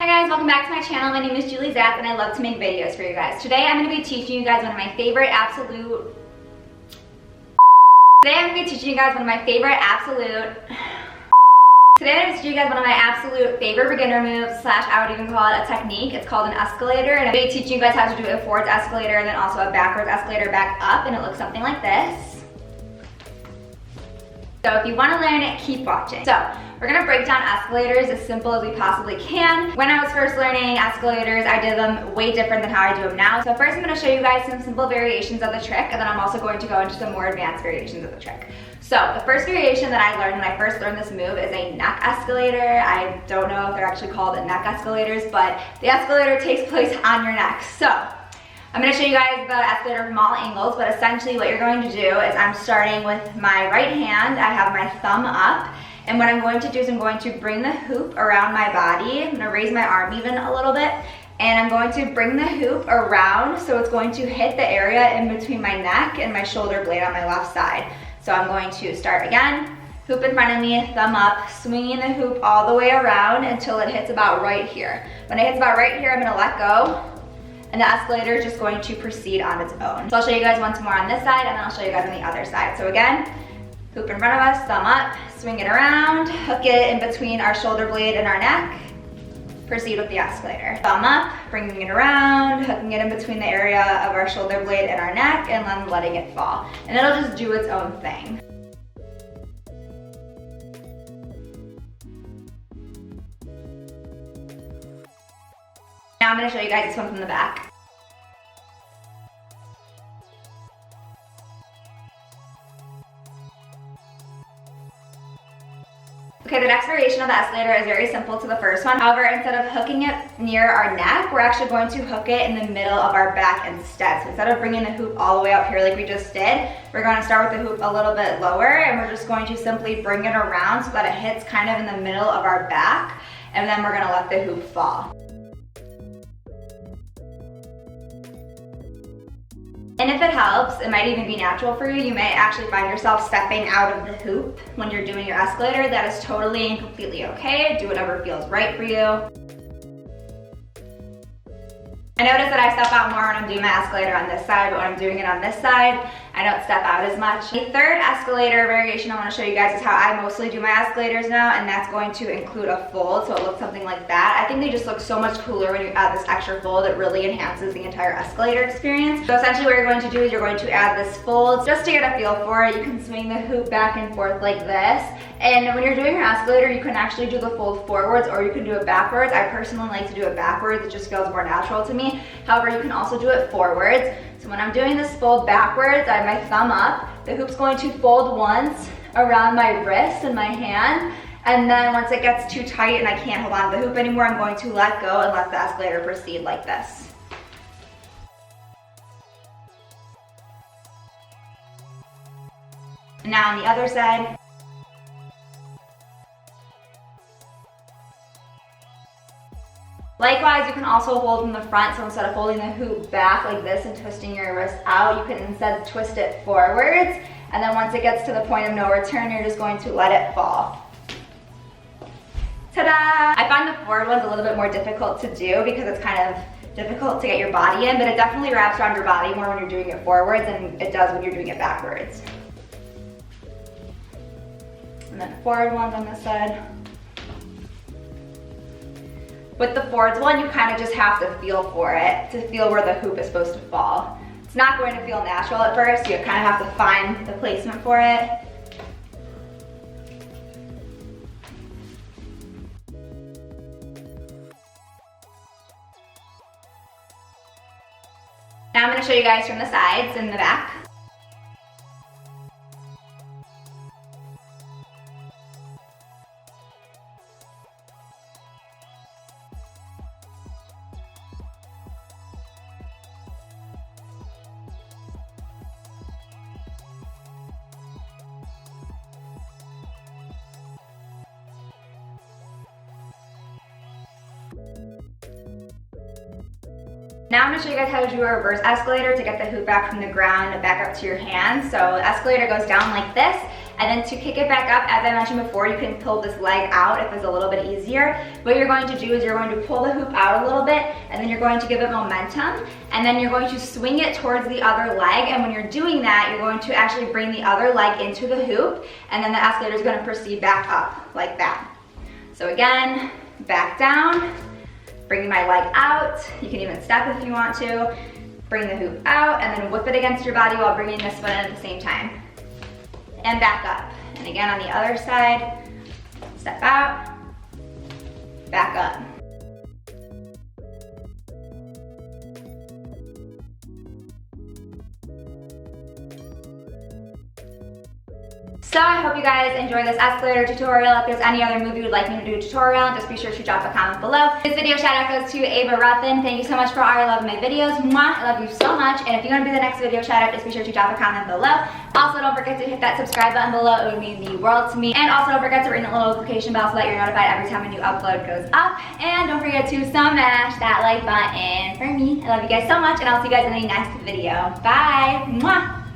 Hi guys, welcome back to my channel. My name is Julie Zatz and I love to make videos for you guys. Today I'm going to be teaching you guys one of my favorite absolute favorite beginner moves, slash I would even call it a technique. It's called an escalator, and I'm going to be teaching you guys how to do a forwards escalator and then also a backwards escalator back up, and it looks something like this. So if you want to learn it, keep watching. So we're going to break down escalators as simple as we possibly can. When I was first learning escalators, I did them way different than how I do them now. So first I'm going to show you guys some simple variations of the trick, and then I'm also going to go into some more advanced variations of the trick. So the first variation that I learned when I first learned this move is a neck escalator. I don't know if they're actually called neck escalators, but the escalator takes place on your neck. So I'm going to show you guys the escalator from all angles, but essentially what you're going to do is I'm starting with my right hand. I have my thumb up, and what I'm going to do is I'm going to bring the hoop around my body. I'm going to raise my arm even a little bit, and I'm going to bring the hoop around so it's going to hit the area in between my neck and my shoulder blade on my left side. So I'm going to start again, hoop in front of me, thumb up, swinging the hoop all the way around until it hits about right here. When it hits about right here, I'm going to let go, and the escalator is just going to proceed on its own. So I'll show you guys once more on this side, and then I'll show you guys on the other side. So again, hoop in front of us, thumb up, swing it around, hook it in between our shoulder blade and our neck, proceed with the escalator. Thumb up, bringing it around, hooking it in between the area of our shoulder blade and our neck, and then letting it fall. And it'll just do its own thing. Now I'm going to show you guys this one from the back. Okay, the next variation of the escalator is very simple to the first one. However, instead of hooking it near our neck, we're actually going to hook it in the middle of our back instead. So instead of bringing the hoop all the way up here like we just did, we're going to start with the hoop a little bit lower, and we're just going to simply bring it around so that it hits kind of in the middle of our back, and then we're going to let the hoop fall. And if it helps, it might even be natural for you. You may actually find yourself stepping out of the hoop when you're doing your escalator. That is totally and completely okay. Do whatever feels right for you. I notice that I step out more when I'm doing my escalator on this side, but when I'm doing it on this side, I don't step out as much. The third escalator variation I want to show you guys is how I mostly do my escalators now, and that's going to include a fold, so it looks something like that. I think they just look so much cooler when you add this extra fold. It really enhances the entire escalator experience. So essentially what you're going to do is you're going to add this fold just to get a feel for it. You can swing the hoop back and forth like this, and when you're doing your escalator, you can actually do the fold forwards or you can do it backwards. I personally like to do it backwards. It just feels more natural to me. However, you can also do it forwards. So when I'm doing this fold backwards, I have my thumb up. The hoop's going to fold once around my wrist and my hand, and then once it gets too tight and I can't hold on to the hoop anymore, I'm going to let go and let the escalator proceed like this. And now on the other side. Likewise, you can also hold from the front, so instead of holding the hoop back like this and twisting your wrist out, you can instead twist it forwards, and then once it gets to the point of no return, you're just going to let it fall. Ta-da! I find the forward ones a little bit more difficult to do because it's kind of difficult to get your body in, but it definitely wraps around your body more when you're doing it forwards than it does when you're doing it backwards. And then forward ones on this side. With the forwards one, you kind of just have to feel for it, to feel where the hoop is supposed to fall. It's not going to feel natural at first, so you kind of have to find the placement for it. Now I'm going to show you guys from the sides and the back. Now I'm going to show you guys how to do a reverse escalator to get the hoop back from the ground and back up to your hands. So the escalator goes down like this, And then to kick it back up, as I mentioned before, you can pull this leg out if it's a little bit easier. What you're going to do is you're going to pull the hoop out a little bit, and then you're going to give it momentum, and then you're going to swing it towards the other leg. And when you're doing that, you're going to actually bring the other leg into the hoop, and then the escalator is going to proceed back up like that. So again, back down, bringing my leg out. You can even step if you want to. Bring the hoop out, and then whip it against your body while bringing this foot in at the same time. And back up. And again on the other side, step out, back up. So I hope you guys enjoyed this escalator tutorial. If there's any other move you would like me to do a tutorial, just be sure to drop a comment below. This video shout out goes to Ava Ruffin. Thank you so much for all your love in my videos. Mwah, I love you so much. And if you want to be the next video shout out, just be sure to drop a comment below. Also, don't forget to hit that subscribe button below. It would mean the world to me. And also don't forget to ring the little notification bell so that you're notified every time a new upload goes up. And don't forget to smash that like button for me. I love you guys so much, and I'll see you guys in the next video. Bye. Mwah.